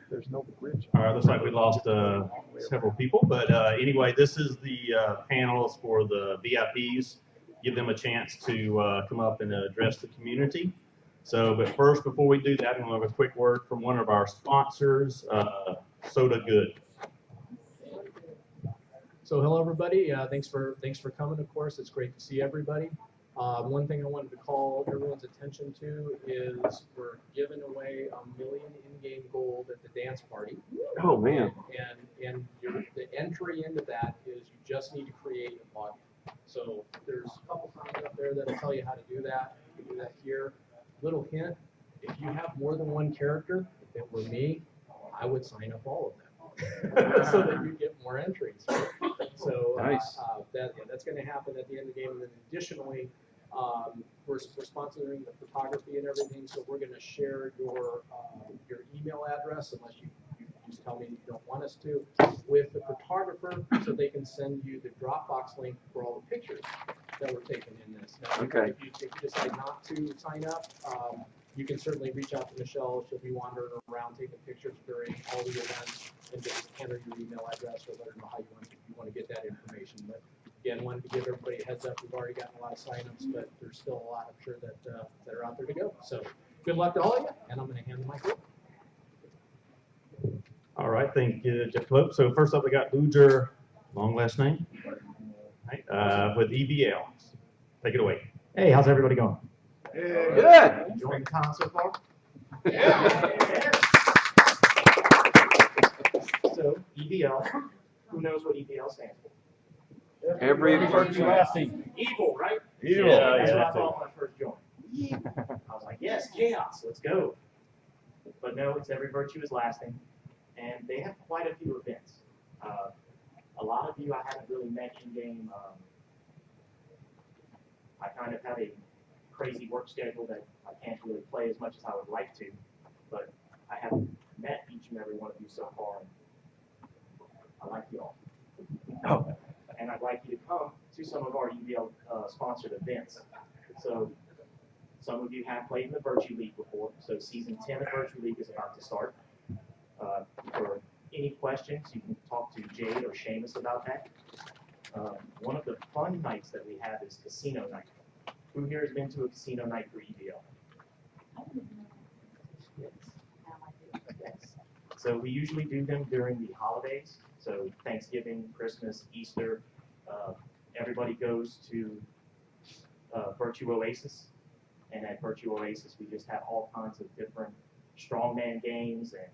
There's no bridge. All right, looks like we lost several people, but anyway, this is the panels for the VIPs. Give them a chance to come up and address the community. So, but first, before we do that, I'm going to have a quick word from one of our sponsors, SOTACON. So hello everybody, thanks for coming. Of course, it's great to see everybody. One thing I wanted to call everyone's attention to is we're giving away 1 million in-game gold at the dance party. Oh man! And the entry into that is you just need to create a login. So there's a couple signs up there that'll tell you how to do that. You can do that here. Little hint: if you have more than one character, if it were me, I would sign up all of them so that you get more entries. Right? So nice. That's going to happen at the end of the game. And then additionally, we're sponsoring the photography and everything, so we're going to share your email address, unless you just tell me you don't want us to, with the photographer, so they can send you the Dropbox link for all the pictures that were taken in this. Now, okay. If you decide not to sign up, you can certainly reach out to Michelle. She'll be wandering around taking pictures during all the events, and just enter your email address or let her know how you want to get that information. But again, wanted to give everybody a heads up. We've already gotten a lot of signups, but there's still a lot, I'm sure, that are out there to go. So good luck to all of you, and I'm going to hand the mic over. All right, thank you, Jeff Pope. So first up, we got Ludger, Longlastname, right, with EBL. Take it away. Hey, how's everybody going? Good. Enjoying the time so far? Yeah. So, EBL, who knows what EBL stands for? Every virtue lasting. Evil, right? Evil. Yeah, that's what I thought when I first joined. I was like, yes, chaos, let's go. But no, it's every virtue is lasting. And they have quite a few events. A lot of you I haven't really met in-game. I kind of have a crazy work schedule that I can't really play as much as I would like to. But I have met each and every one of you so far. And I like you all. Oh. And I'd like you to come to some of our UBL sponsored events. So some of you have played in the Virtue League before. So season 10 of Virtue League is about to start. For any questions, you can talk to Jade or Seamus about that. One of the fun nights that we have is casino night. Who here has been to a casino night for EBL? Yes. Yes. So we usually do them during the holidays. So Thanksgiving, Christmas, Easter. Everybody goes to Virtue Oasis. And at Virtue Oasis, we just have all kinds of different strongman games and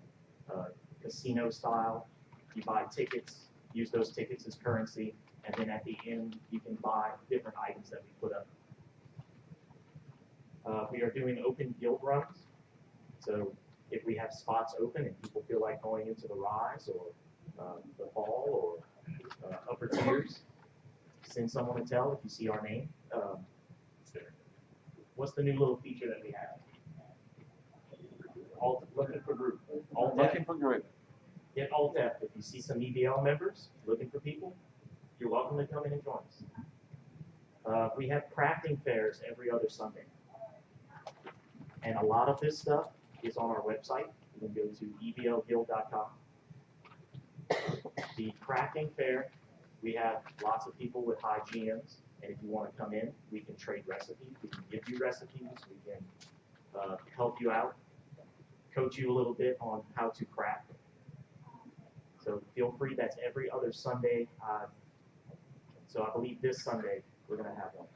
casino style. You buy tickets, use those tickets as currency, and then at the end you can buy different items that we put up. We are doing open guild runs, so if we have spots open and people feel like going into the Rise or the Fall or upper tiers, send someone to tell if you see our name. What's the new little feature that we have? Alt, looking for group. Alt Looking for group. Get Alt F. If you see some EBL members looking for people, you're welcome to come in and join us. We have crafting fairs every other Sunday. And a lot of this stuff is on our website. You can go to eblguild.com. The crafting fair, we have lots of people with high GMs. And if you want to come in, we can trade recipes. We can give you recipes. We can help you out, coach you a little bit on how to craft. So feel free. That's every other Sunday. So I believe this Sunday we're going to have one.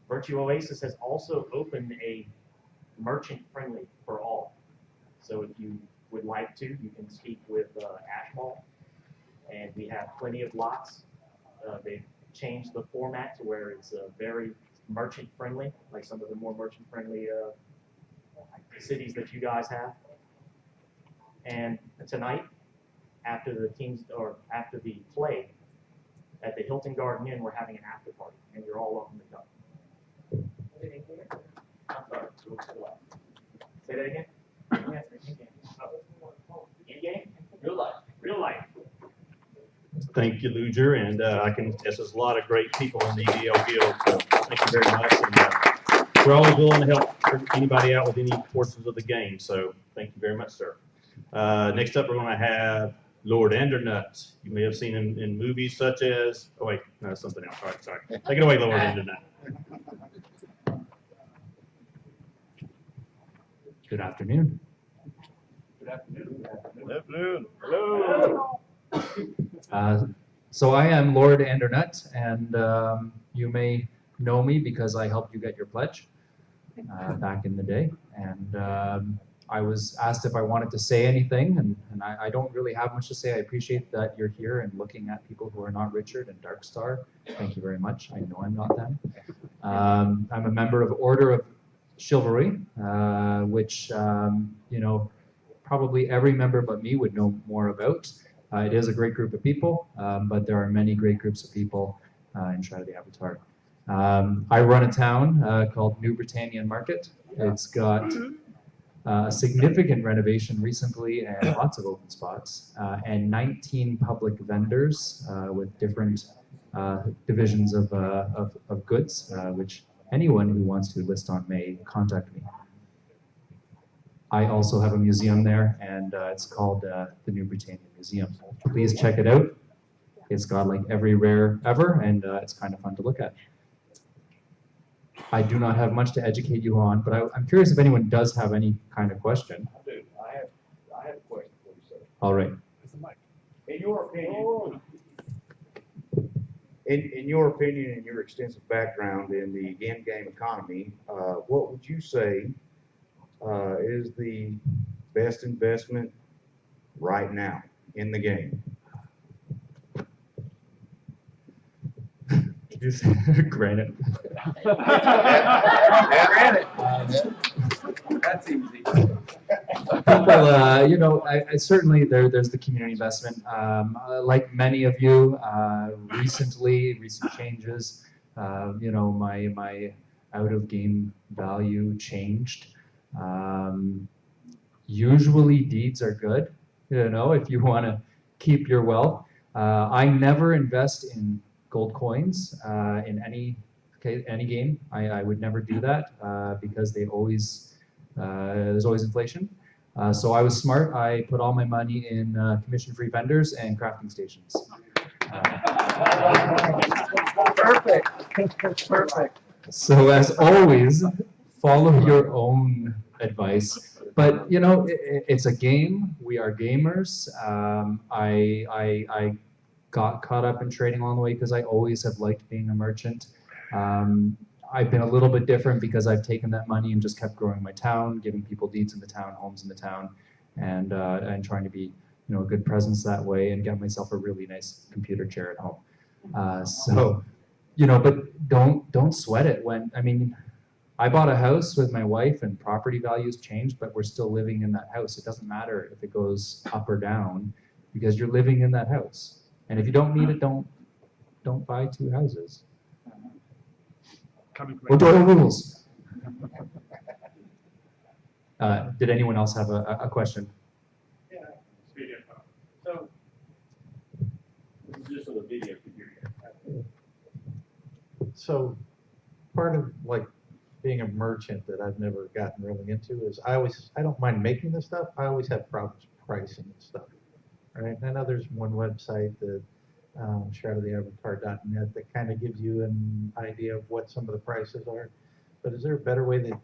Virtue Oasis has also opened a merchant friendly for all. So if you would like to, you can speak with Ashmall. And we have plenty of lots. They've changed the format to where it's very merchant friendly, like some of the more merchant friendly cities that you guys have. And tonight, after the teams or after the play at the Hilton Garden Inn, we're having an after party, and you're all welcome to come. I'm sorry. Say that again. In game. Real life. Real life. Thank you, Ludger, and I can attest there's a lot of great people in the EBL Guild, so thank you very much. And we're always willing to help anybody out with any portions of the game. So thank you very much, sir. Next up, we're going to have Lord Andernut. You may have seen in movies such as, oh wait, no, something else. All right, sorry. Take it away, Lord Andernut. Good afternoon. Good afternoon. Hello. So I am Lord Andernut, and you may know me because I helped you get your pledge back in the day. And I was asked if I wanted to say anything, and I don't really have much to say. I appreciate that you're here and looking at people who are not Richard and Darkstar. Thank you very much. I know I'm not them. I'm a member of Order of Chivalry, which you know, probably every member but me would know more about. It is a great group of people, but there are many great groups of people in Shroud of the Avatar. I run a town called New Britannian Market. It's got a significant renovation recently and lots of open spots, and 19 public vendors with different divisions of goods, which anyone who wants to list on may contact me. I also have a museum there, and it's called the New Britannia Museum. Please check it out. It's got like every rare ever, and it's kind of fun to look at. I do not have much to educate you on, but I'm curious if anyone does have any kind of question. Dude, I have a question for you, sir. All right. In your opinion, in your opinion and your extensive background in the game economy, what would you say is the best investment right now in the game? Granite. Granted. That's easy. People, you know, I certainly there's the community investment. Like many of you, recent changes, you know, my out of game value changed. Usually deeds are good, you know, if you want to keep your wealth. I never invest in gold coins in any game. I would never do that because they always there's always inflation. So I was smart. I put all my money in commission-free vendors and crafting stations. Perfect. So as always, follow your own advice. But you know, it's a game. We are gamers. I got caught up in trading along the way because I always have liked being a merchant. I've been a little bit different because I've taken that money and just kept growing my town, giving people deeds in the town, homes in the town, and trying to be, you know, a good presence that way and get myself a really nice computer chair at home. So, you know, but don't sweat it when, I mean, I bought a house with my wife and property values changed, but we're still living in that house. It doesn't matter if it goes up or down because you're living in that house. And if you don't need it, don't buy two houses. Or rules. Did anyone else have a question? Yeah, video. So, this is just on the video computer. So, part of like being a merchant that I've never gotten really into is I don't mind making this stuff. I always have problems pricing and stuff. Right? I know there's one website that shroudoftheavatar.net that kind of gives you an idea of what some of the prices are. But is there a better way that,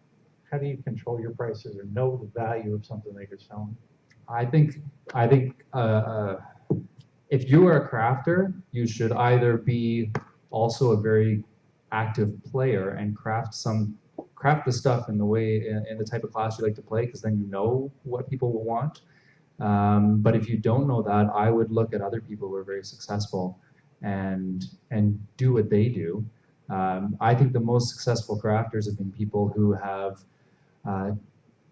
how do you control your prices or know the value of something that you're selling? I think if you are a crafter, you should either be also a very active player and craft the stuff in the way, in the type of class you like to play, because then you know what people will want. But if you don't know that, I would look at other people who are very successful and do what they do. I think the most successful crafters have been people who have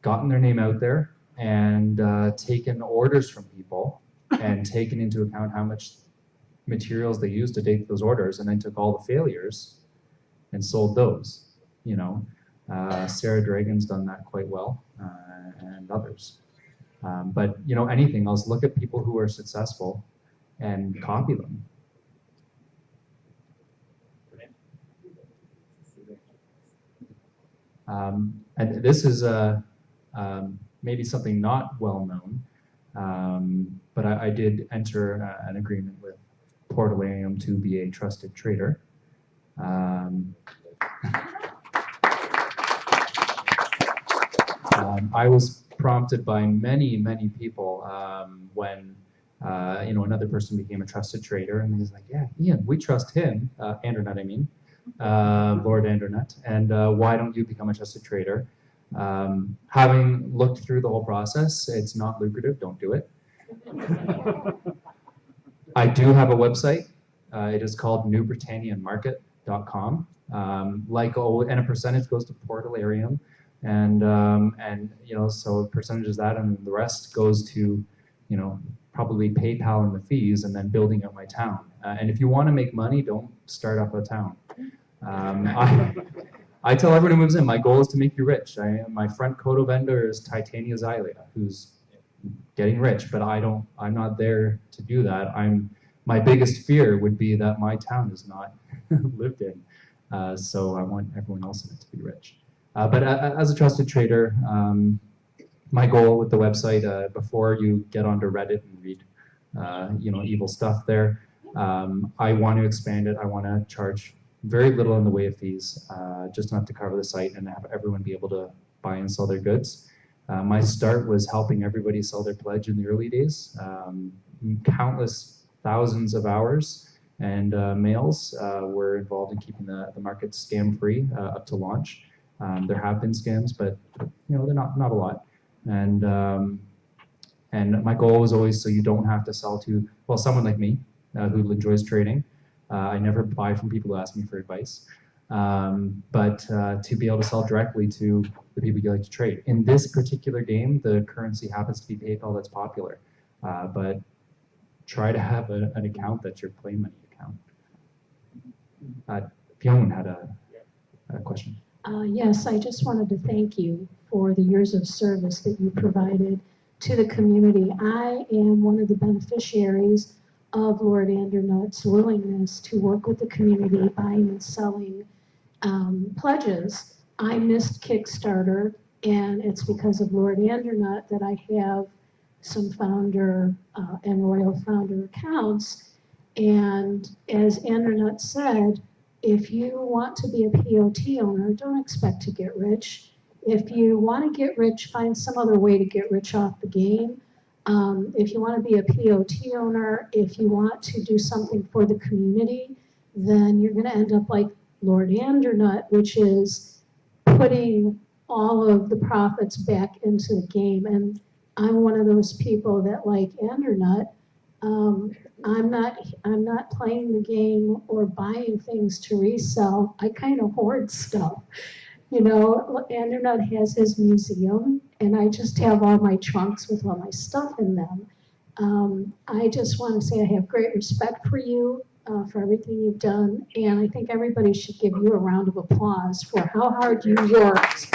gotten their name out there and taken orders from people and taken into account how much materials they used to take those orders, and then took all the failures and sold those. You know, Sarah Dragon's done that quite well, and others. But you know, anything else, look at people who are successful and copy them. And this is maybe something not well known, but I did enter an agreement with Portalarium to be a trusted trader. I was prompted by many people when another person became a trusted trader, and he's like, "Yeah, Ian, we trust him, Andernut, I mean, Lord Andernut, and why don't you become a trusted trader?" Having looked through the whole process, it's not lucrative. Don't do it. I do have a website. It is called newbritannianmarket.com. And a percentage goes to Portalarium, and so a percentage is that, and the rest goes to, probably PayPal and the fees, and then building up my town. And if you want to make money, don't start up a town. I tell everyone who moves in, my goal is to make you rich. My front coto vendor is Titania Xylia, who's getting rich, but I'm not there to do that. My biggest fear would be that my town is not lived in. So I want everyone else in it to be rich. But as a trusted trader, my goal with the website, before you get onto Reddit and read, evil stuff there, I want to expand it. I want to charge very little in the way of fees, just enough to cover the site and have everyone be able to buy and sell their goods. My start was helping everybody sell their pledge in the early days. Countless thousands of hours and mails were involved in keeping the market scam-free up to launch. There have been scams, but they're not a lot. And my goal was always so you don't have to sell to, well, someone like me who enjoys trading. I never buy from people who ask me for advice, but to be able to sell directly to the people you like to trade. In this particular game, the currency happens to be PayPal that's popular, but try to have an account that's your play money account. Pyongyang had a question. Yes, I just wanted to thank you for the years of service that you provided to the community. I am one of the beneficiaries of Lord Andernut's willingness to work with the community, buying and selling pledges. I missed Kickstarter, and it's because of Lord Andernut that I have some founder and royal founder accounts. And as Andernut said, if you want to be a POT owner, don't expect to get rich. If you want to get rich, find some other way to get rich off the game. If you want to be a POT owner, if you want to do something for the community, then you're going to end up like Lord Andernut, which is putting all of the profits back into the game. And I'm one of those people that, like Andernut, I'm not playing the game or buying things to resell. I kind of hoard stuff. Andernut has his museum, and I just have all my trunks with all my stuff in them. I just want to say I have great respect for you, for everything you've done, and I think everybody should give you a round of applause for how hard you worked.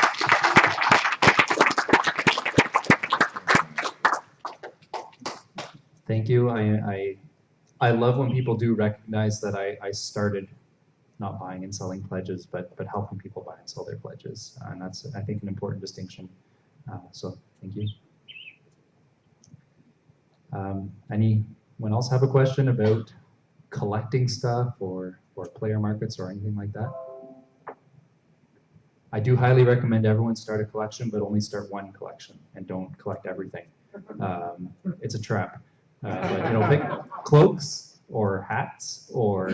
Thank you. I love when people do recognize that I started not buying and selling pledges, but helping people buy and sell their pledges. And that's, I think, an important distinction. So thank you. Anyone else have a question about collecting stuff or player markets or anything like that? I do highly recommend everyone start a collection, but only start one collection and don't collect everything. It's a trap. But pick cloaks or hats or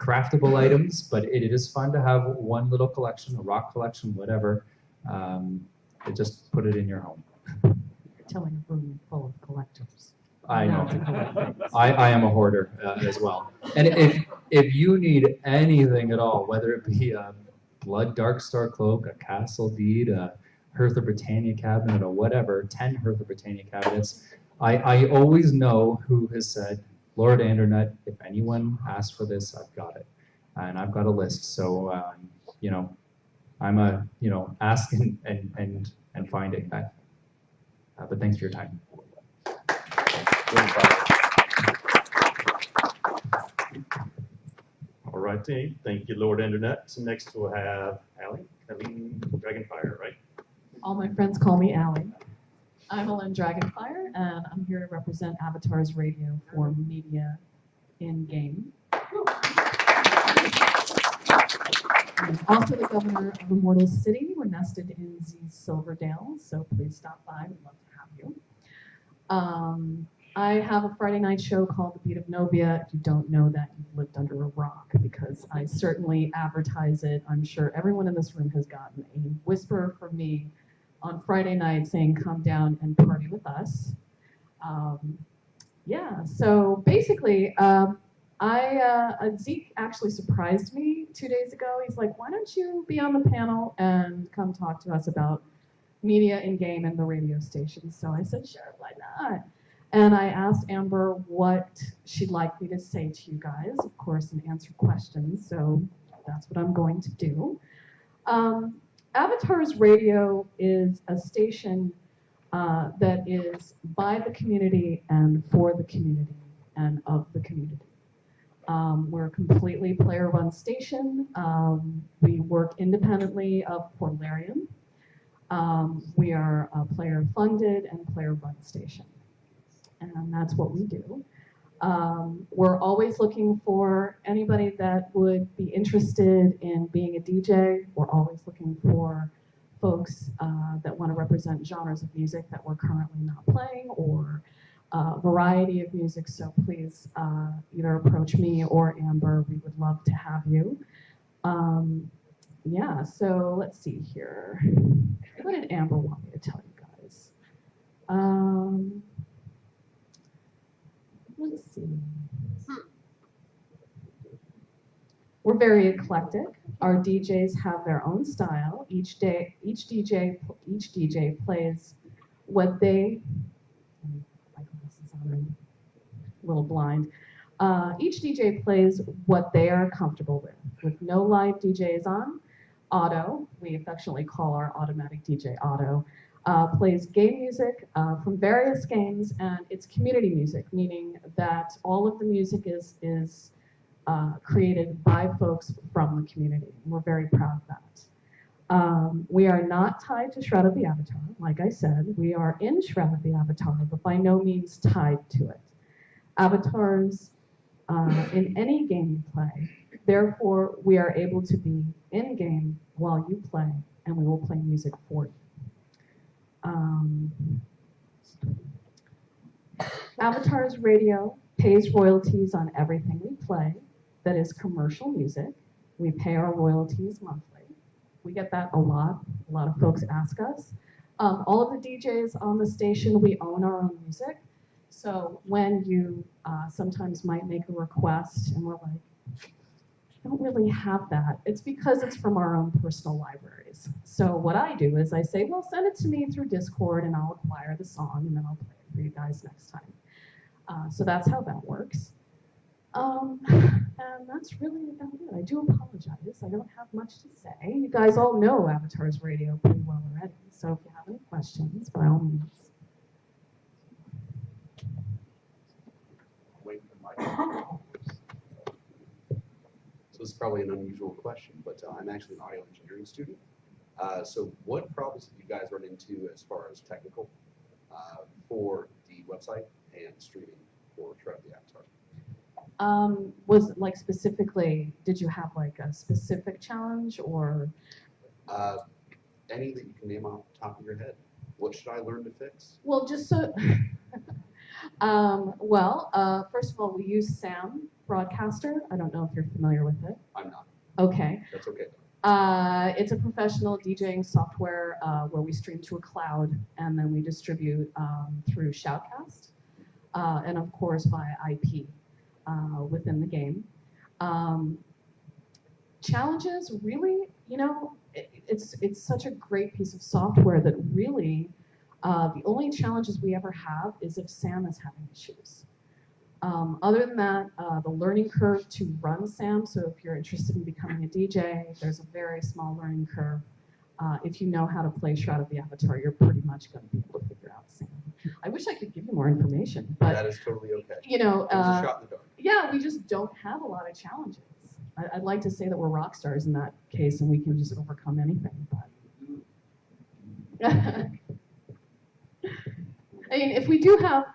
craftable items, but it is fun to have one little collection, a rock collection, whatever. Just put it in your home. Telling a room full of collectors. I know. I am a hoarder as well. And if you need anything at all, whether it be a Blood Darkstar cloak, a Castle Deed, a Hearth of Britannia cabinet, or whatever, 10 Hearth of Britannia cabinets, I always know who has said, Lord Andernut, if anyone asks for this, I've got it. And I've got a list. So, I'm ask and find it. But thanks for your time. All right, thank you, Lord Andernut. So next we'll have Alleine. Alleine Dragonfyre, right? All my friends call me Allie. I'm Alleine Dragonfyre, and I'm here to represent Avatar's Radio for media in-game. I'm also the governor of Immortal City. We're nested in Silverdale, so please stop by. We'd love to have you. I have a Friday night show called The Beat of Novia. If you don't know that, you've lived under a rock, because I certainly advertise it. I'm sure everyone in this room has gotten a whisper from me on Friday night saying, come down and party with us. Yeah, so basically, Zeke actually surprised me 2 days ago. He's like, why don't you be on the panel and come talk to us about media in-game and the radio station? So I said, sure, why not? And I asked Amber what she'd like me to say to you guys, of course, and answer questions. So that's what I'm going to do. Avatar's Radio is a station that is by the community and for the community and of the community. We're a completely player-run station. We work independently of Portlarian. We are a player-funded and player-run station, and that's what we do. We're always looking for anybody that would be interested in being a DJ. We're always looking for folks that want to represent genres of music that we're currently not playing, or a variety of music. So please either approach me or Amber. We would love to have you. Yeah, so let's see here. What did Amber want me to tell you guys? Let's see. We're very eclectic. Our DJs have their own style. Each DJ plays what they. My glasses on, I'm a little blind. Each DJ plays what they are comfortable with no live DJs on. Otto, we affectionately call our automatic DJ Otto, plays game music from various games, and it's community music, meaning that all of the music is created by folks from the community. We're very proud of that. We are not tied to Shroud of the Avatar. Like I said, we are in Shroud of the Avatar, but by no means tied to it. Avatars in any game you play. Therefore, we are able to be in-game while you play, and we will play music for you. Avatar's Radio pays royalties on everything we play that is commercial music. We pay our royalties monthly. We get that a lot. A lot of folks ask us. All of the DJs on the station, we own our own music. So when you sometimes might make a request and we're like, I don't really have that, it's because it's from our own personal libraries. So what I do is I say, well, send it to me through Discord and I'll acquire the song and then I'll play it for you guys next time. So that's how that works. And that's really about it. I do apologize. I don't have much to say. You guys all know Avatar's Radio pretty well already. So if you have any questions, by all means. Wait for the mic. So this is probably an unusual question, but I'm actually an audio engineering student. So what problems have you guys run into as far as technical for the website and streaming for Shroud of the Avatar? Was it like specifically, did you have like a specific challenge or? Any that you can name off the top of your head. What should I learn to fix? Well, just so, first of all, we use SAM Broadcaster. I don't know if you're familiar with it. I'm not. Okay. That's okay. It's a professional DJing software where we stream to a cloud and then we distribute through Shoutcast and of course via IP within the game. Challenges, really, you know, it's such a great piece of software that really the only challenges we ever have is if SAM is having issues. Other than that, the learning curve to run SAM, so if you're interested in becoming a DJ, there's a very small learning curve. If you know how to play Shroud of the Avatar, you're pretty much going to be able to figure out SAM. I wish I could give you more information, but that is totally okay. you know, It was a shot in the dark. yeah, we just don't have a lot of challenges. I'd like to say that we're rock stars in that case and we can just overcome anything, but. I mean, if we do have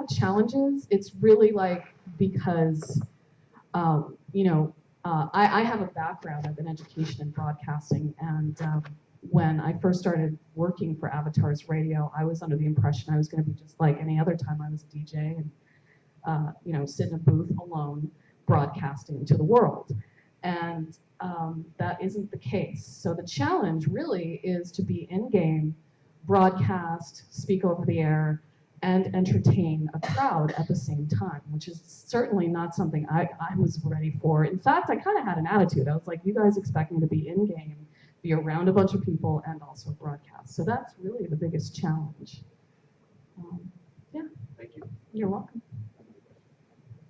challenges, it's really like because, I have a background in education and broadcasting, and when I first started working for Avatar's Radio, I was under the impression I was going to be just like any other time I was a DJ and, sit in a booth alone, broadcasting to the world. And that isn't the case. So the challenge really is to be in-game, broadcast, speak over the air, and entertain a crowd at the same time, which is certainly not something I was ready for. In fact, I kind of had an attitude. I was like, you guys expect me to be in-game, be around a bunch of people, and also broadcast. So that's really the biggest challenge. Yeah. Thank you. You're welcome.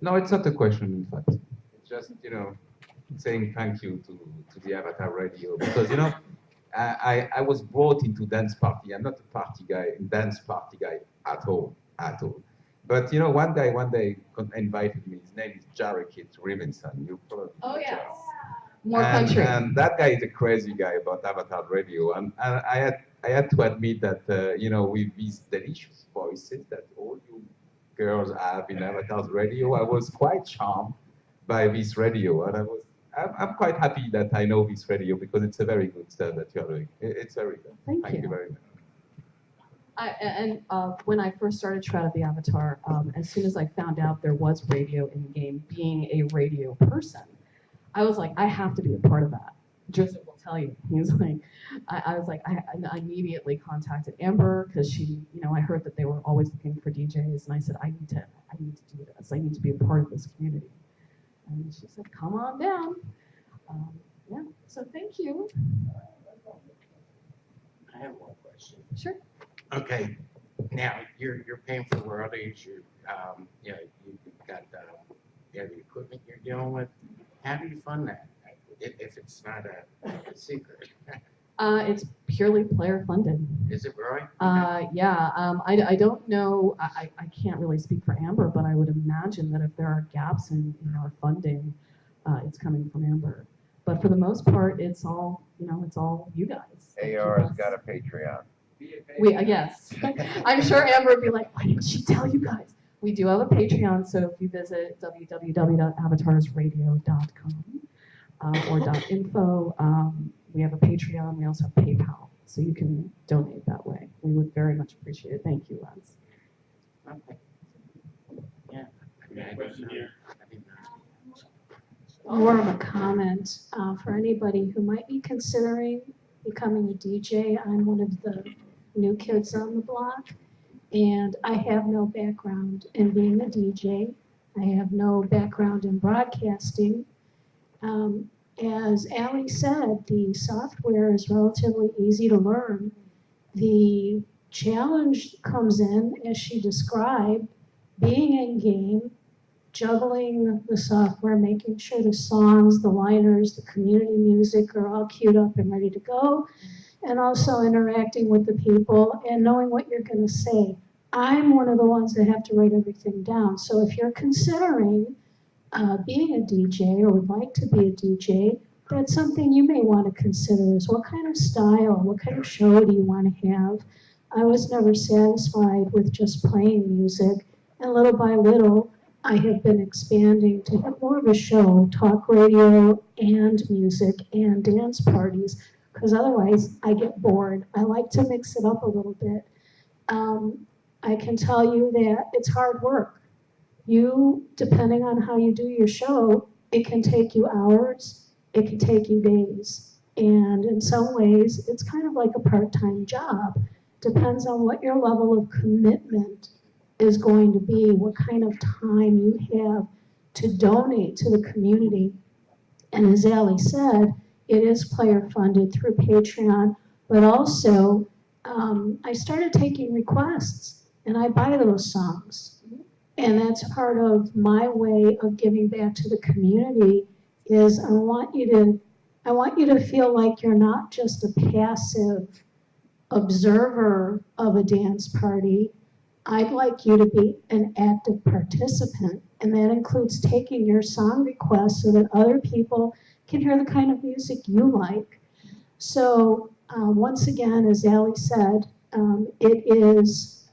No, it's not a question, in fact. It's just, saying thank you to the Avatar Radio, because, I was brought into dance party. I'm not a dance party guy at all. But one day invited me. His name is Jared Robinson. You probably Oh know yes, Jared. more country. And that guy is a crazy guy about Avatar Radio. And I had to admit that with these delicious voices that all you girls have in Avatar's Radio, I was quite charmed by this radio, and I'm quite happy that I know this radio because it's a very good stuff that you're doing. It's very good. Thank you you. very much. When I first started Shroud of the Avatar, as soon as I found out there was radio in the game, being a radio person, I was like, I have to be a part of that. Joseph will tell you. He was like, I was like, I immediately contacted Amber because she, I heard that they were always looking for DJs, and I said, I need to do this. I need to be a part of this community. And she said, come on down. Yeah, so thank you. I have one question. Sure. Okay, now you're paying for royalties. You've got the equipment you're dealing with. How do you fund that? If it's not a secret. It's purely player funded. Is it really? Yeah. I don't know. I can't really speak for Amber, but I would imagine that if there are gaps in our funding, it's coming from Amber. But for the most part, it's all you guys. AR's got a Patreon. Yes. I'm sure Amber would be like, why didn't she tell you guys? We do have a Patreon, so if you visit www.avatarsradio.com or .info, we have a Patreon. We also have PayPal, so you can donate that way. We would very much appreciate it. Thank you, Les. Okay. Yeah. More of a comment for anybody who might be considering becoming a DJ. I'm one of the new kids on the block, and I have no background in being a DJ. I have no background in broadcasting. As Allie said, the software is relatively easy to learn. The challenge comes in, as she described, being in game, juggling the software, making sure the songs, the liners, the community music are all queued up and ready to go, and also interacting with the people and knowing what you're going to say. I'm one of the ones that have to write everything down. So if you're considering being a DJ or would like to be a DJ, that's something you may want to consider is what kind of style, what kind of show do you want to have? I was never satisfied with just playing music, and little by little, I have been expanding to have more of a show, talk radio and music and dance parties, because otherwise I get bored. I like to mix it up a little bit. I can tell you that it's hard work. Depending on how you do your show, it can take you hours, it can take you days. And in some ways, it's kind of like a part-time job. Depends on what your level of commitment is going to be, what kind of time you have to donate to the community. And as Allie said, it is player funded through Patreon, but also I started taking requests and I buy those songs. And that's part of my way of giving back to the community is I want you to feel like you're not just a passive observer of a dance party. I'd like you to be an active participant, and that includes taking your song requests so that other people can hear the kind of music you like. So once again, as Allie said, it is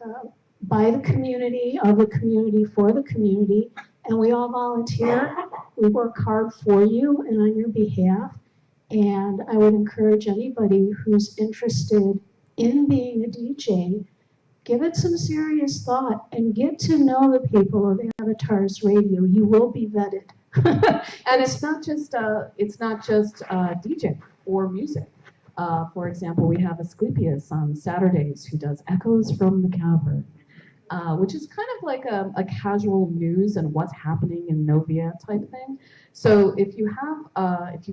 by the community, of the community, for the community, and we all volunteer. We work hard for you and on your behalf, and I would encourage anybody who's interested in being a DJ, give it some serious thought and get to know the people of Avatars Radio. You will be vetted. And it's not just DJ or music. For example, we have Asclepius on Saturdays who does Echoes from the Cavern, which is kind of like a casual news and what's happening in Novia type thing. So if you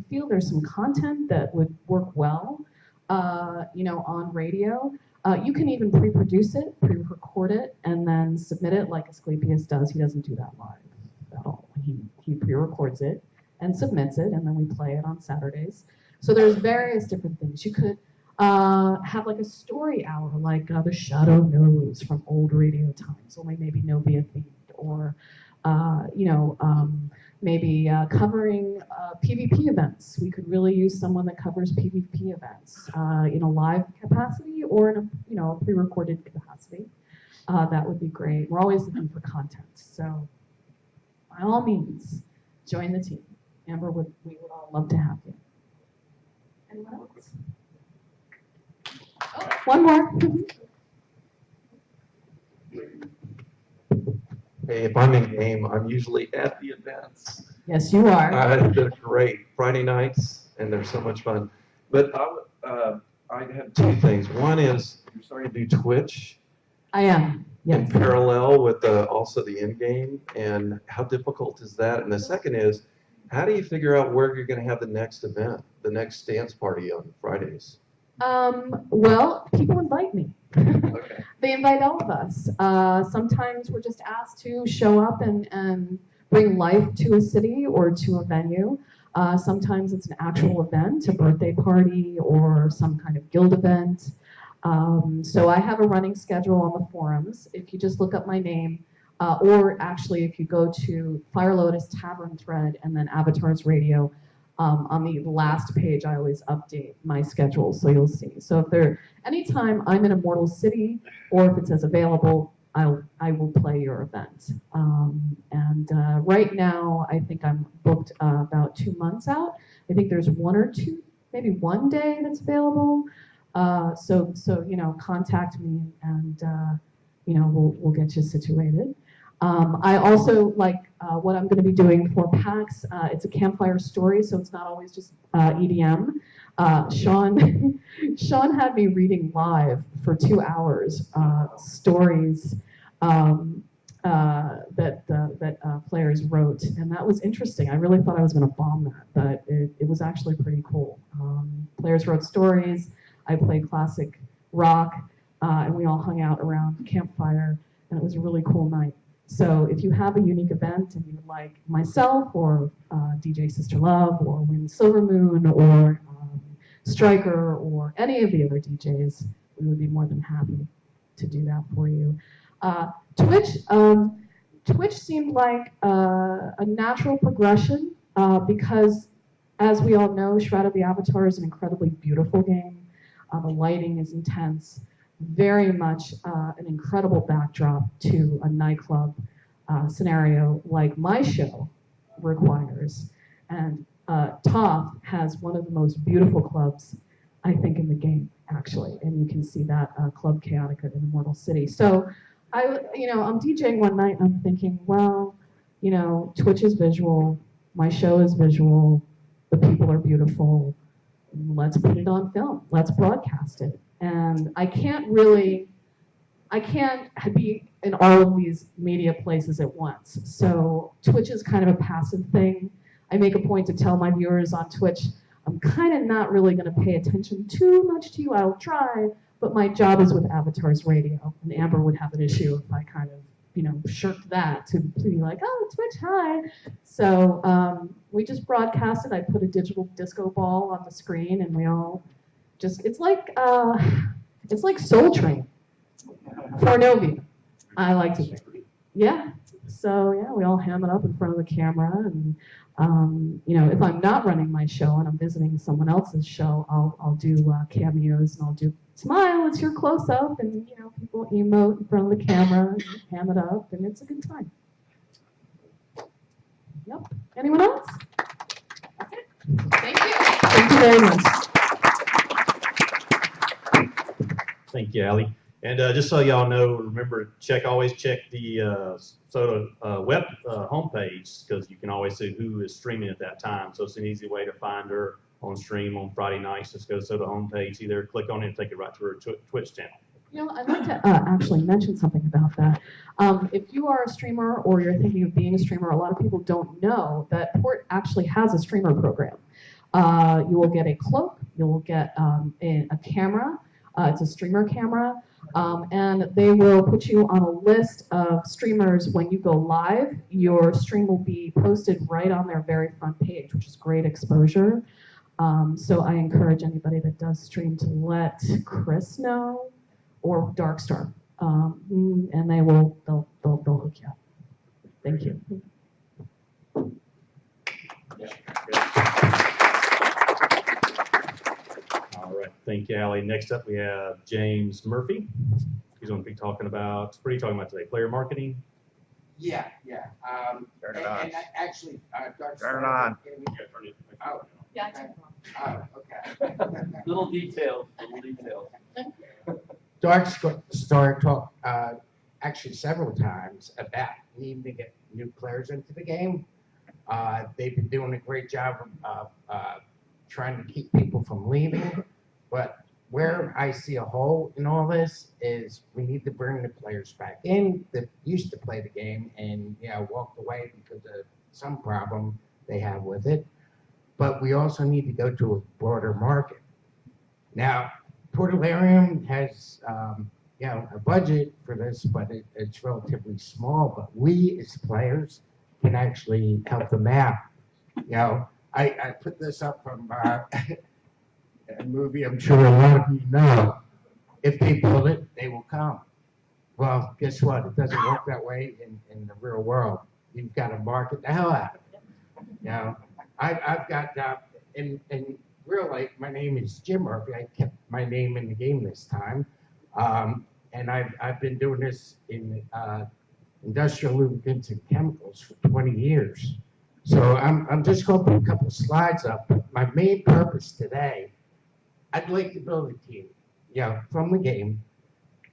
feel there's some content that would work well, on radio, you can even pre-produce it, pre-record it, and then submit it like Asclepius does. He doesn't do that live at all. He pre-records it and submits it, and then we play it on Saturdays. So there's various different things. You could have like a story hour, like The Shadow Knows from old radio times, only maybe Novia themed, or maybe covering PvP events. We could really use someone that covers PvP events in a live capacity or in a pre-recorded capacity. That would be great. We're always looking for content, so by all means, join the team. Amber, we would all love to have you. Anyone else? Oh, one more. Hey, if I'm in game, I'm usually at the events. Yes, you are. They're great. Friday nights, and they're so much fun. But I have two things. One is you're starting to do Twitch. I am. Yes. In parallel with also the end game, and how difficult is that? And the second is, how do you figure out where you're going to have the next event, the next dance party on Fridays? Well, people invite me. Okay. They invite all of us. Sometimes we're just asked to show up and bring life to a city or to a venue. Sometimes it's an actual event, a birthday party or some kind of guild event. So I have a running schedule on the forums. If you just look up my name, or actually if you go to Fire Lotus Tavern thread and then Avatars Radio, on the last page, I always update my schedule, so you'll see. So if anytime I'm in Immortal City, or if it says available, I will play your event. Right now, I think I'm booked about 2 months out. I think there's one or two, maybe one day that's available. So contact me, and we'll get you situated. I also like what I'm going to be doing for PAX. It's a campfire story, so it's not always just EDM. Sean had me reading live for 2 hours stories that players wrote, and that was interesting. I really thought I was going to bomb that, but it was actually pretty cool. Players wrote stories. I played classic rock, and we all hung out around the campfire, and it was a really cool night. So if you have a unique event and you would like myself or DJ Sister Love or Win Silver Moon or Striker or any of the other DJs, we would be more than happy to do that for you. Twitch seemed like a natural progression because, as we all know, Shroud of the Avatar is an incredibly beautiful game. The lighting is intense. Very much an incredible backdrop to a nightclub scenario like my show requires. And Toth has one of the most beautiful clubs, I think, in the game, actually. And you can see that Club Chaotica in Immortal City. So I'm DJing one night and I'm thinking, well, Twitch is visual, my show is visual, the people are beautiful, let's put it on film, let's broadcast it. And I can't be in all of these media places at once. So Twitch is kind of a passive thing. I make a point to tell my viewers on Twitch, I'm kind of not really going to pay attention too much to you. I'll try, but my job is with Avatars Radio. And Amber would have an issue if I kind of, shirked that to be like, oh, Twitch, hi. So we just broadcasted. I put a digital disco ball on the screen, and we all it's like Soul Train for Novia. I like to, yeah. So yeah, we all ham it up in front of the camera, and you know, if I'm not running my show and I'm visiting someone else's show, I'll do cameos and I'll do smile, it's your close up, and you know, people emote in front of the camera, and ham it up, and it's a good time. Yep. Anyone else? That's it. Thank you. Thank you very much. Thank you, Allie. And just so y'all know, remember, always check the SOTA web homepage, because you can always see who is streaming at that time. So it's an easy way to find her on stream on Friday nights. Just go to SOTA homepage, either click on it and take it right to her Twitch channel. You know, I'd like to actually mention something about that. If you are a streamer or you're thinking of being a streamer, a lot of people don't know that Port actually has a streamer program. You will get a cloak, you will get a camera, it's a streamer camera, and they will put you on a list of streamers. When you go live, your stream will be posted right on their very front page, which is great exposure. So I encourage anybody that does stream to let Chris know, or Darkstar, and they'll hook you up. Thank you. All right, thank you, Allie. Next up, we have James Murphy. He's going to be talking about, what are you talking about today? Player marketing? Yeah. Turn it on. And actually, Darkstar. Turn it on. Oh. Yeah, I turned it on. Oh, okay. Little details. Darkstar talked actually several times about needing to get new players into the game. They've been doing a great job of trying to keep people from leaving, but where I see a hole in all this is we need to bring the players back in that used to play the game and walked away because of some problem they have with it. But we also need to go to a broader market. Now, Portalarium has a budget for this, but it's relatively small. But we as players can actually help them out. I put this up from a movie I'm sure a lot of you know. If they build it, they will come. Well, guess what? It doesn't work that way in the real world. You've got to market the hell out of it. I've got, in real life, my name is Jim Murphy. I kept my name in the game this time. And I've been doing this in industrial lubricants and chemicals for 20 years. So I'm just going to put a couple of slides up. But my main purpose today, I'd like to build a team, from the game.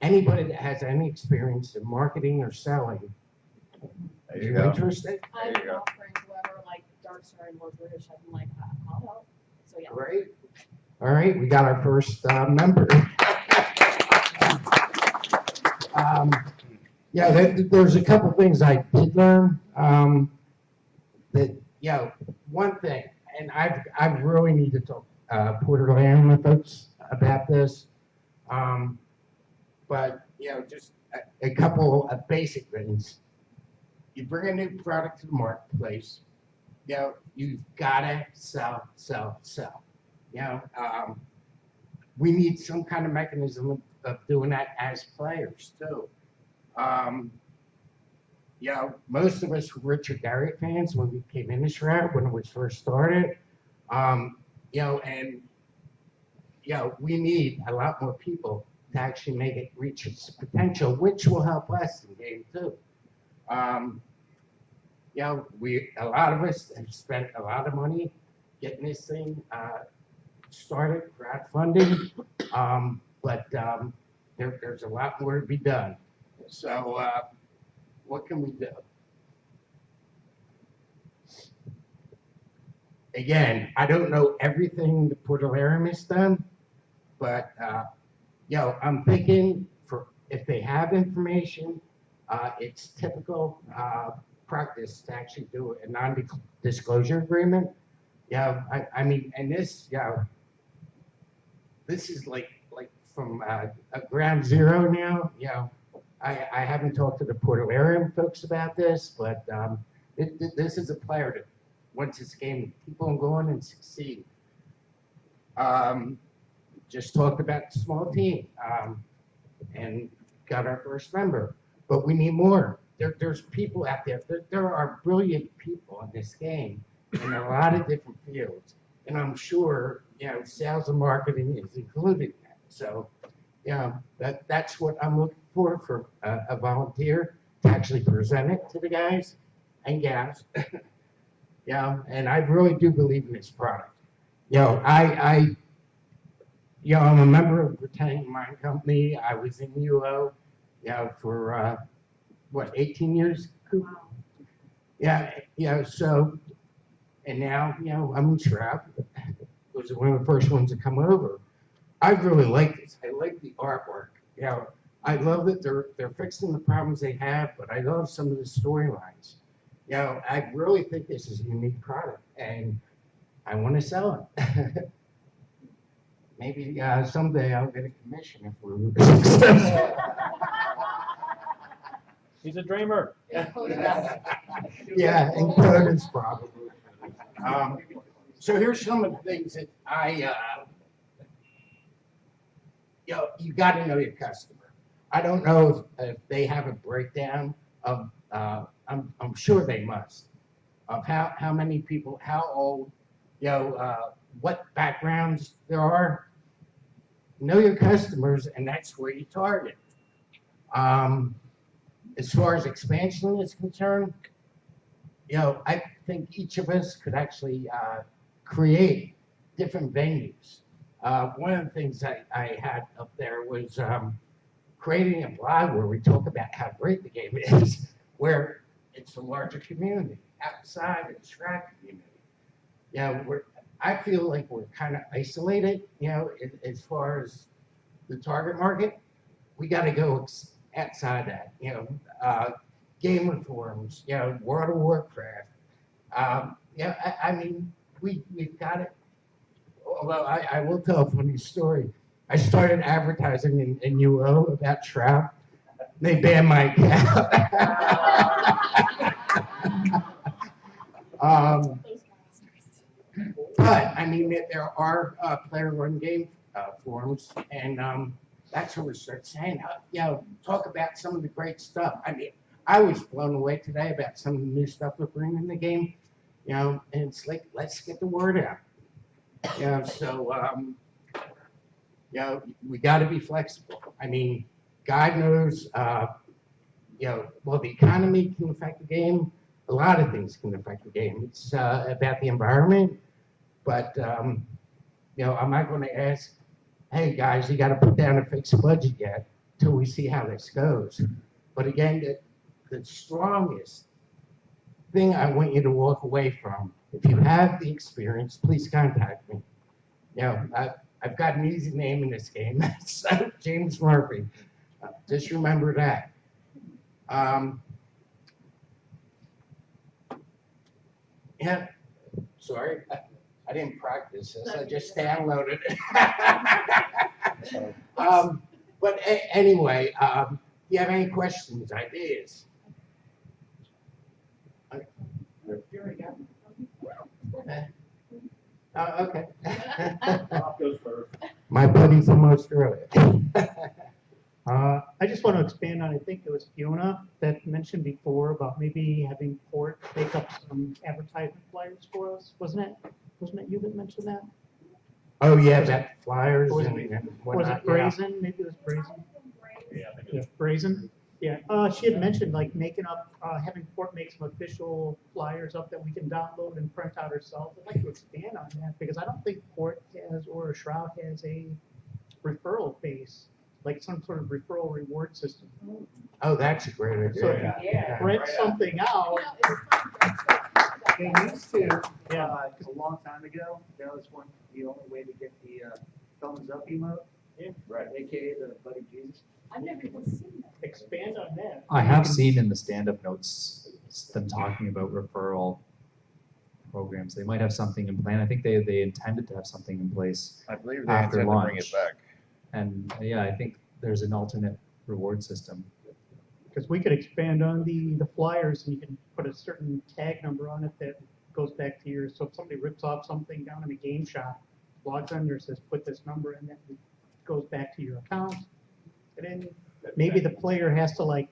Anybody that has any experience in marketing or selling, There you go. interested? I'm offering whoever like Darkstar and Ludger, I'm like, I'll help. So yeah. Great. All right, we got our first member. There's a couple things I did learn. One thing, and I really need to talk Portalarium with folks about this. But just a couple of basic things. You bring a new product to the marketplace. You've gotta sell. We need some kind of mechanism of doing that as players too. Most of us were Richard Garriott fans when we came in this round when it was first started. We need a lot more people to actually make it reach its potential, which will help us in game two. A lot of us have spent a lot of money getting this thing started, crowdfunding, but there's a lot more to be done. So what can we do? Again, I don't know everything the Portalarium has done, but I'm thinking if they have information, it's typical practice to actually do a non-disclosure agreement. I mean, and this is like from a ground zero now. I haven't talked to the Portalarium folks about this, but this is a player that wants this game to keep on going and succeed. Just talked about the small team and got our first member. but we need more. There's people out there. There are brilliant people in this game in a lot of different fields, and I'm sure sales and marketing is included in that. So, that's what I'm looking for a volunteer to actually present it to the guys and gals. And I really do believe in this product. I'm a member of the Britannic Mine Company. I was in UO, for 18 years? So, and now, I'm in Shroud. Was one of the first ones to come over. I really like this. I like the artwork. I love that they're fixing the problems they have, but I love some of the storylines. I really think this is a unique product, and I want to sell it. Maybe someday I'll get a commission if we're successful. He's a dreamer. Yeah, and coders probably. So here's some of the things that you got to know your customer. I don't know if they have a breakdown of, I'm sure they must, of how many people, how old, what backgrounds there are. Know your customers, and that's where you target. As far as expansion is concerned, I think each of us could actually create different venues. One of the things I had up there was creating a blog where we talk about how great the game is, where it's a larger community outside of the Shroud community. I feel like we're kind of isolated, as far as the target market. We got to go outside that, gamer forums, World of Warcraft. I mean, we've got it. Although I will tell a funny story. I started advertising in UO about Shroud. They banned my account. But I mean, there are player-run game forums, and that's where we start saying, talk about some of the great stuff. I mean, I was blown away today about some of the new stuff we're bringing in the game, and it's like, let's get the word out. So, we got to be flexible. I mean, God knows, well, the economy can affect the game. A lot of things can affect the game. It's about the environment, but, I'm not going to ask, hey, guys, you got to put down a fixed budget yet till we see how this goes. But again, the strongest thing I want you to walk away from, if you have the experience, please contact me. I've got an easy name in this game. It's James Murphy. Just remember that. Sorry, I didn't practice this. I just downloaded it. But anyway, do you have any questions, ideas? Okay. Bob goes first. My buddy's almost through it. I just want to expand on, I think it was Fiona that mentioned before about maybe having Port take up some advertisement flyers for us, wasn't it? Wasn't it you that mentioned that? Oh, yeah, that flyers Was and was it Brazen? Maybe it was Brazen? Yeah, I think Yeah, Brazen. Yeah, she had mentioned like making up, having Port make some official flyers up that we can download and print out ourselves. I'd like to expand on that because I don't think Port has or Shroud has a referral base, like some sort of referral reward system. Oh, that's a great idea. So print something out. They used to, a long time ago, that was the only way to get the thumbs up emote. Yeah. Right. AKA the Buddy Jesus. I've never even seen that. Expand on that. I have seen in the stand-up notes them talking about referral programs. They might have something in plan. I think they intended to have something in place I believe they after intend to launch. bring it back. And yeah, I think there's an alternate reward system. Because we could expand on the flyers and you can put a certain tag number on it that goes back to yours. So if somebody rips off something down in a game shop, logs under, says put this number in, that goes back to your account. And then maybe the player has to like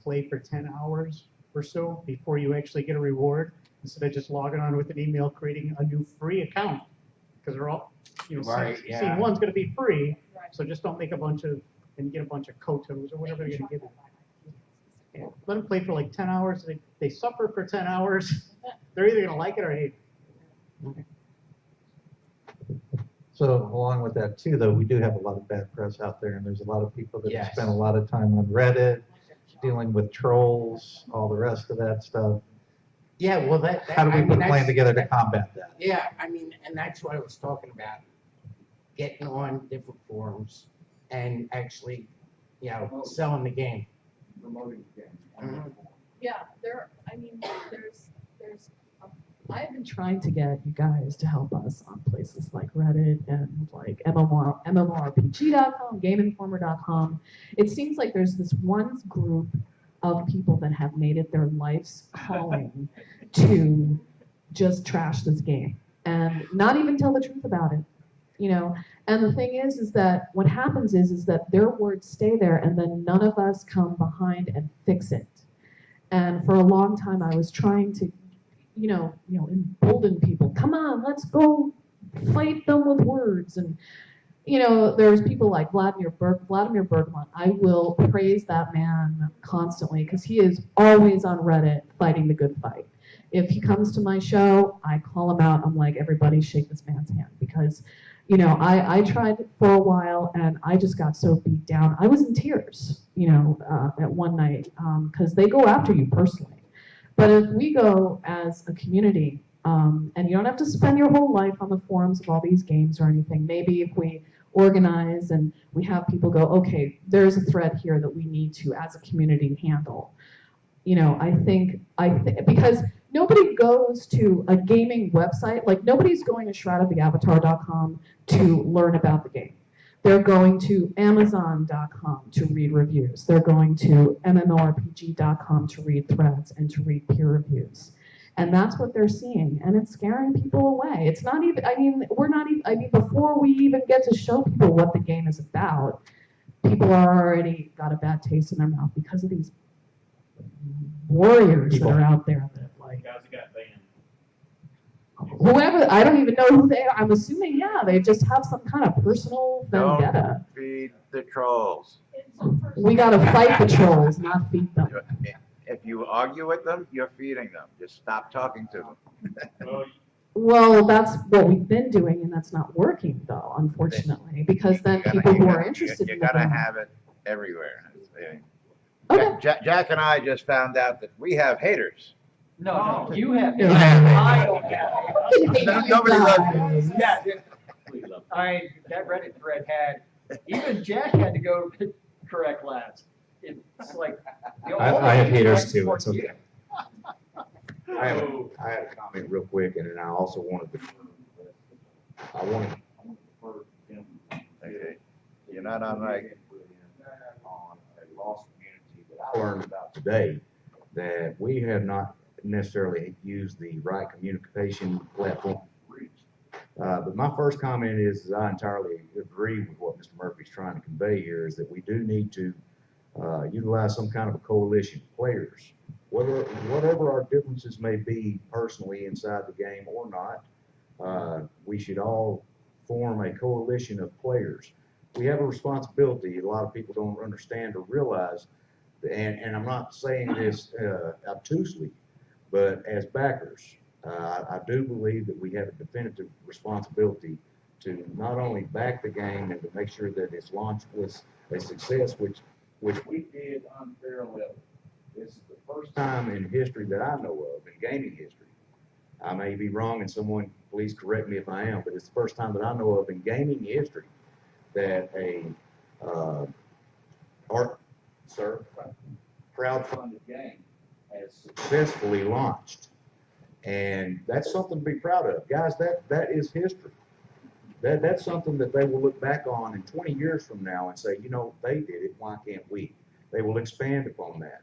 play for 10 hours or so before you actually get a reward, instead of just logging on with an email, creating a new free account. Because they're all, Right, yeah. scene one's gonna be free, so just don't make a bunch of, and get a bunch of kotos or whatever they're gonna give you. Yeah, let them play for like 10 hours, they suffer for 10 hours, they're either gonna like it or hate it. So along with that too, though, we do have a lot of bad press out there, and there's a lot of people that Yes. spend a lot of time on Reddit, dealing with trolls, all the rest of that stuff. Yeah, well, How do we put a plan together to combat that? Yeah, I mean, and that's what I was talking about, getting on different forums and actually, selling the game. Promoting the game. Mhm. Yeah, I've been trying to get you guys to help us on places like Reddit and like MMORPG.com, GameInformer.com. It seems like there's this one group of people that have made it their life's calling to just trash this game and not even tell the truth about it. And the thing is that what happens is that their words stay there, and then none of us come behind and fix it. And for a long time, I was trying to, embolden people. Come on, let's go fight them with words. And there's people like Vladimir Bergman. I will praise that man constantly because he is always on Reddit fighting the good fight. If he comes to my show, I call him out. I'm like, everybody shake this man's hand because, I tried for a while and I just got so beat down. I was in tears, at one night because they go after you personally. But if we go as a community, and you don't have to spend your whole life on the forums of all these games or anything, maybe if we organize and we have people go, okay, there's a thread here that we need to, as a community, handle. I think because nobody goes to a gaming website, like nobody's going to shroudoftheavatar.com to learn about the game. They're going to Amazon.com to read reviews. They're going to MMORPG.com to read threads and to read peer reviews. And that's what they're seeing, and it's scaring people away. It's not even, before we even get to show people what the game is about, people are already got a bad taste in their mouth because of these warriors that are out there that like, Guys that got banned. whoever, I don't even know who they are. I'm assuming, they just have some kind of personal vendetta. Don't feed the trolls. We gotta fight the trolls, not feed them. If you argue with them, you're feeding them. Just stop talking to them. Well, that's what we've been doing, and that's not working, though, unfortunately, because then people who are interested You in gotta the have it everywhere. Okay. Jack and I just found out that we have haters. No, you have. Yeah. I don't have. Nobody loves you. Yeah. That Reddit thread even Jack had to go correct last. It's like. I have haters too, it's okay. I have a comment real quick, and then I also wanted to, Okay. You're not on mic. on a lost community that I learned about today, that we have not necessarily used the right communication platform to reach. But my first comment is I entirely agree with what Mr. Murphy's trying to convey here, is that we do need to utilize some kind of a coalition of players. Whatever our differences may be personally inside the game or not, we should all form a coalition of players. We have a responsibility. A lot of people don't understand or realize, and I'm not saying this obtusely, but as backers, I do believe that we have a definitive responsibility to not only back the game and to make sure that its launch was a success, which we did unparalleled. This is the first time in history that I know of, in gaming history. I may be wrong, and someone please correct me if I am, but it's the first time that I know of in gaming history that a crowdfunded game has successfully launched. And that's something to be proud of. Guys, that is history. That's something that they will look back on in 20 years from now and say, they did it, why can't we? They will expand upon that.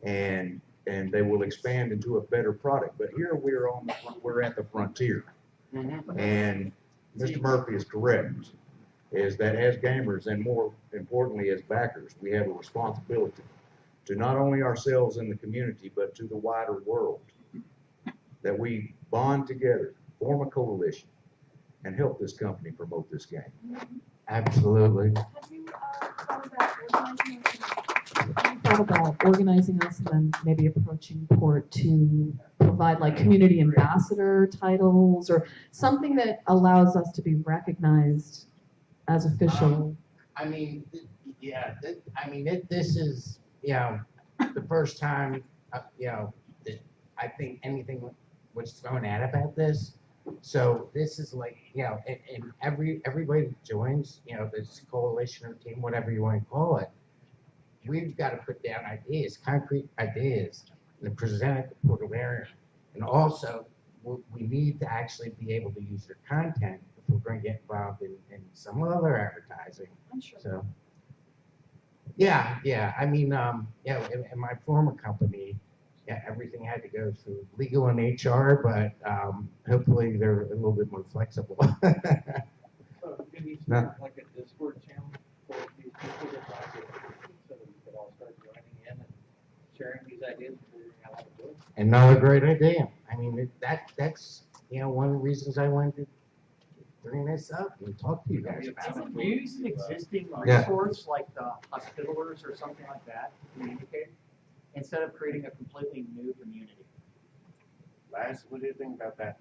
And they will expand into a better product. But here we're at the frontier. And Mr. Murphy is correct, is that as gamers and more importantly as backers, we have a responsibility to not only ourselves and the community, but to the wider world, that we bond together, form a coalition, and help this company promote this game. Absolutely. Thought about organizing us and then maybe approaching Port to provide like community ambassador titles or something that allows us to be recognized as official. I mean, this is, the first time, that I think anything was thrown out about this. So this is like, and everybody that joins, this coalition or team, whatever you want to call it, we've got to put down ideas, concrete ideas, and present it to Port Alaria. And also, we need to actually be able to use their content if we're going to get involved in some other advertising. I'm sure. So, I mean, in my former company, everything had to go through legal and HR, but hopefully they're a little bit more flexible. So you need No. like a Discord channel for these people that like it, so that we could all start joining in and sharing these ideas and figuring out how to do it. Another great idea. I mean, that's one of the reasons I wanted to bring this up and talk to you guys about it. We use an existing Yeah. resource like the Hospitalers or something like that to communicate, instead of creating a completely new community. Lance, what do you think about that?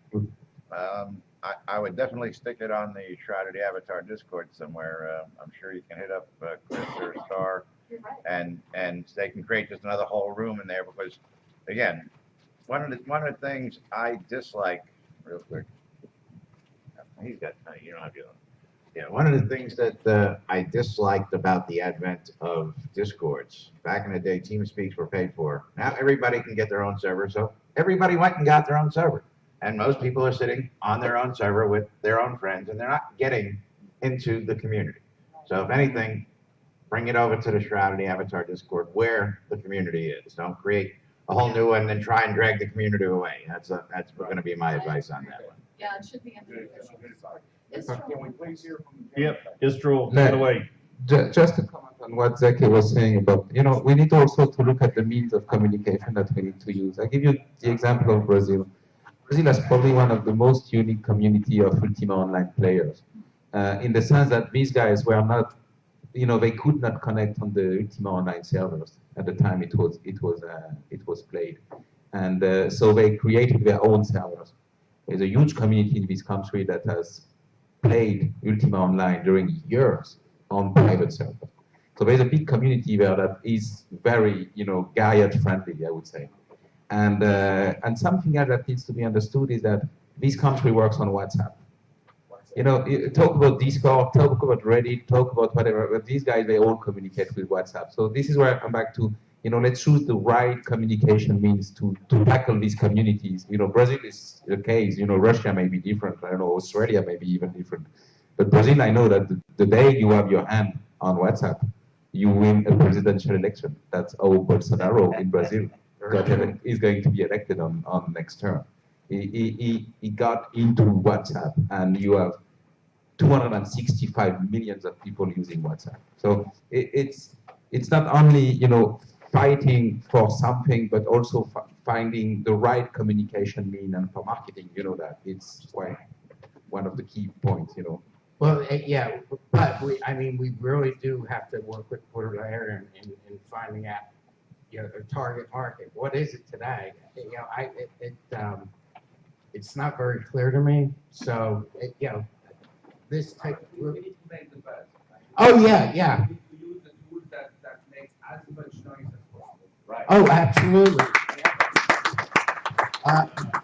I would definitely stick it on the Shrouded Avatar Discord somewhere. I'm sure you can hit up Chris or Star, and they can create just another whole room in there, because, again, one of the things I dislike, real quick. He's got, you don't have to. Yeah, one of the things that I disliked about the advent of Discords, back in the day, TeamSpeaks were paid for. Now everybody can get their own server, so everybody went and got their own server. And most people are sitting on their own server with their own friends, and they're not getting into the community. So if anything, bring it over to the Shrouded Avatar Discord where the community is. Don't create a whole new one and try and drag the community away. That's going to be my advice on that one. Yeah, it should be in the Can we please hear from? Yep, Israel, No. by the way. Just to comment on what Zeki was saying about, we need also to look at the means of communication that we need to use. I give you the example of Brazil. Brazil has probably one of the most unique community of Ultima Online players, in the sense that these guys were not, they could not connect on the Ultima Online servers at the time it was played, and so they created their own servers. There's a huge community in this country that has played Ultima Online during years on private servers. So there's a big community there that is very, Gaia friendly, I would say. And something else that needs to be understood is that this country works on WhatsApp. Talk about Discord, talk about Reddit, talk about whatever, but these guys, they all communicate with WhatsApp. So this is where I come back to, let's choose the right communication means to tackle these communities. Brazil is the case, Russia may be different, I don't know, Australia may be even different. But Brazil, I know that the day you have your hand on WhatsApp, you win a presidential election. That's how Bolsonaro in Brazil is going to be elected on next term. He got into WhatsApp, and you have 265 millions of people using WhatsApp. So it's not only, fighting for something, but also finding the right communication mean, and for marketing, that it's quite one of the key points, Well, but we really do have to work with Port Alaria in finding out, the target market. What is it today? It's not very clear to me. So, this type of group. We need to make the best. Oh yeah. We need to use the tools that makes as much noise as possible. Right. Oh, absolutely.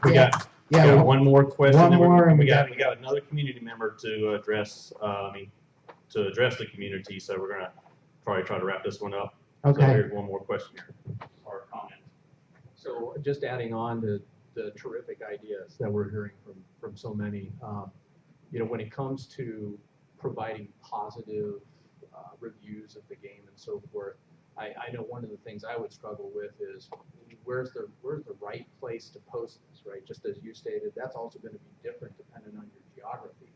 We got one more question. One more, and we got another community member to address. To address the community. So we're gonna probably try to wrap this one up. Okay. So here's one more question here, or comment. So just adding on to the terrific ideas that we're hearing from so many, when it comes to providing positive reviews of the game and so forth, I know one of the things I would struggle with is where's the right place to post this, right? Just as you stated, that's also going to be different depending on your geography.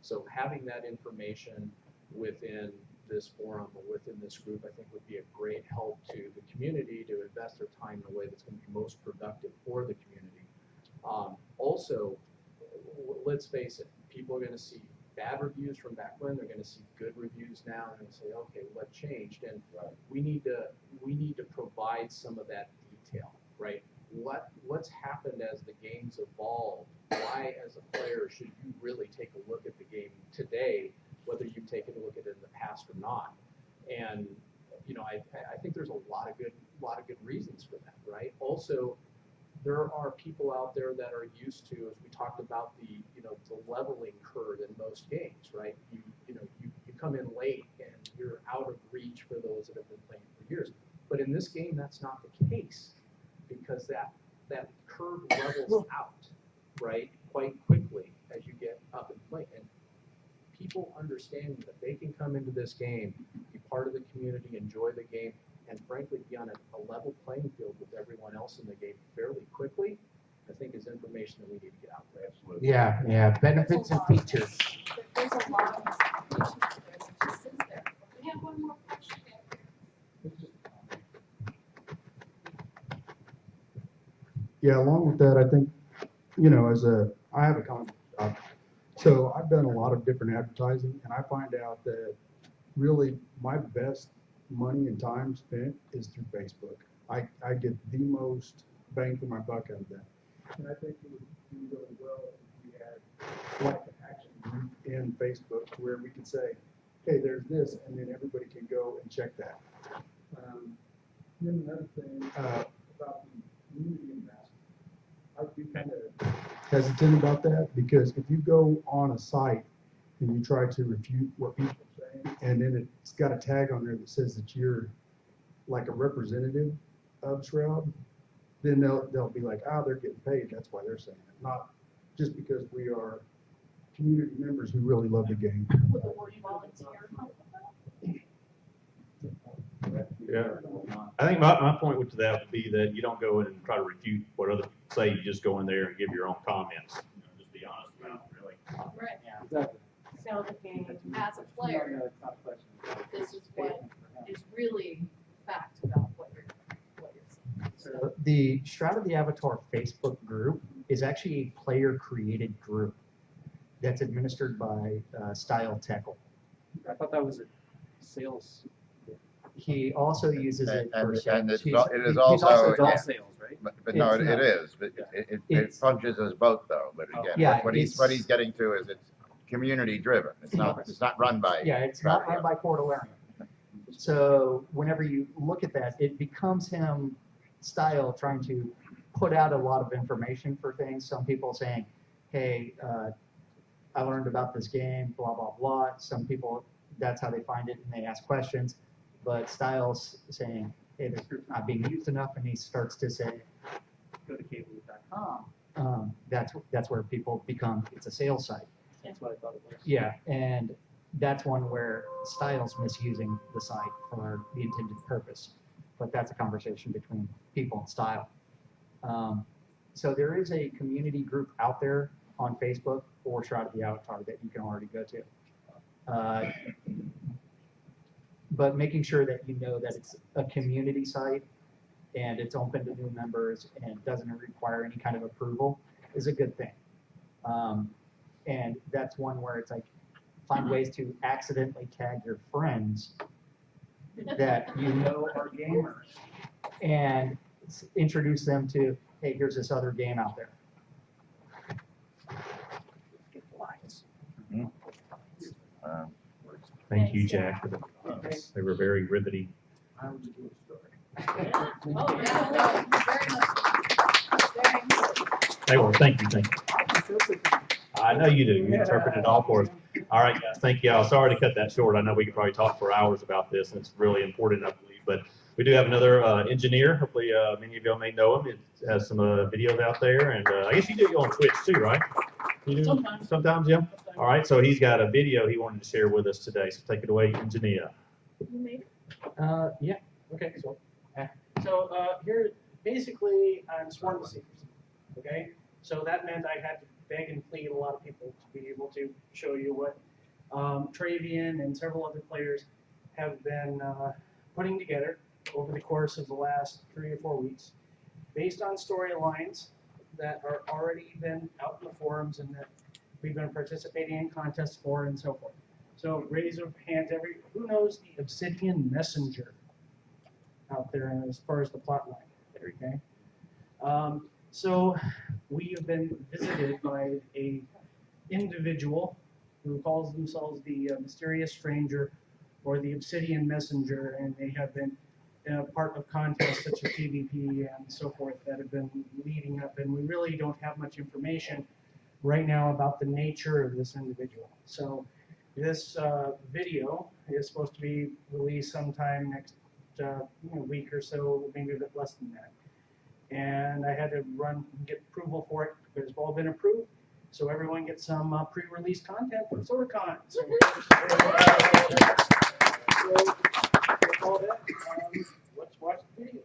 So having that information within this forum or within this group, I think would be a great help to the community to invest their time in a way that's going to be most productive for the community. Also, let's face it, people are going to see bad reviews from back when, they're going to see good reviews now, and say, okay, what changed? And we need to provide some of that detail, right? What's happened as the game's evolved? Why, as a player, should you really take a look at the game today, whether you've taken a look at it in the past or not? And I think there's a lot of good reasons for that, right? Also, there are people out there that are used to, as we talked about, the leveling curve in most games, right? You come in late and you're out of reach for those that have been playing for years. But in this game, that's not the case, because that curve levels out, right, quite quickly as you get up and play. And people understand that they can come into this game, be part of the community, enjoy the game, and frankly be on a level playing field with everyone else in the game fairly quickly, I think is information that we need to get out there. Absolutely. Yeah, benefits and features. There's a lot of information there that just sits there. We have one more question back here. Yeah, along with that, I think, I have a comic book shop, so I've done a lot of different advertising, and I find out that really my best money and time spent is through Facebook. I get the most bang for my buck out of that. And I think it would do really well if we had like an action group in Facebook where we could say, hey, there's this, and then everybody can go and check that. Then another thing about the community investment, I'd be kind of hesitant about that, because if you go on a site and you try to refute what people are saying, and then it's got a tag on there that says that you're like a representative of Shroud, then they'll be like, they're getting paid, that's why they're saying it, not just because we are community members who really love the game. Would the word volunteer help with that? Yeah, I think my point to that would be that you don't go in and try to refute what other people say. You just go in there and give your own comments. Just be honest about it, really. Right. Exactly. So the game, as a player, this is what is really fact about what you're saying. So the Shroud of the Avatar Facebook group is actually a player-created group that's administered by Style Teckle. I thought that was a sales. He also uses it for And sales. it He's- is he's also, It's all sales, right? but no, It's it not. is, but it functions as both though, but again, Yeah, what he's getting to is it's community driven, it's not run by. Yeah, it's not run by Cordillera. So whenever you look at that, it becomes him Style trying to put out a lot of information for things. Some people saying, hey, I learned about this game, blah, blah, blah. Some people, that's how they find it and they ask questions. But Styles saying, hey, this group's not being used enough, and he starts to say, Go to cable.com. that's where people become, it's a sales site. That's what I thought it was. Yeah, and that's one where Styles misusing the site for the intended purpose. But that's a conversation between people and Style. So there is a community group out there on Facebook for Shroud of the Avatar that you can already go to. But making sure that you know that it's a community site and it's open to new members and doesn't require any kind of approval is a good thing. And that's one where it's like, find ways to accidentally tag your friends that you know are gamers and introduce them to, hey, here's this other game out there. Thank you, Jack, for the comments. They were very riveting. Oh, yeah, no, very much. They were. Thank you. I know you do. You interpret it all for us. All right, guys. Thank you all. Sorry to cut that short. I know we could probably talk for hours about this, and it's really important, I believe. But we do have another engineer. Hopefully, many of y'all may know him. It has some videos out there, and I guess you do on Twitch too, right? You do? Sometimes, yeah. All right. So he's got a video he wanted to share with us today. So take it away, engineer. You made it? Yeah. Okay. So here, basically, I'm sworn to secrecy. Okay. So that meant I had to beg and plead a lot of people to be able to show you what Travian and several other players have been putting together over the course of the last 3 or 4 weeks, based on storylines that are already been out in the forums and that we've been participating in contests for and so forth. So raise of hands, who knows the Obsidian Messenger out there as far as the plot line? Okay. So we have been visited by a individual who calls themselves the Mysterious Stranger or the Obsidian Messenger, and they have been part of contests such as PvP and so forth that have been leading up, and we really don't have much information right now about the nature of this individual. So this video is supposed to be released sometime next week or so, maybe a bit less than that. And I had to get approval for it. It's all been approved, so everyone gets some pre-release content for SOTACON. So, with all that, let's watch the video.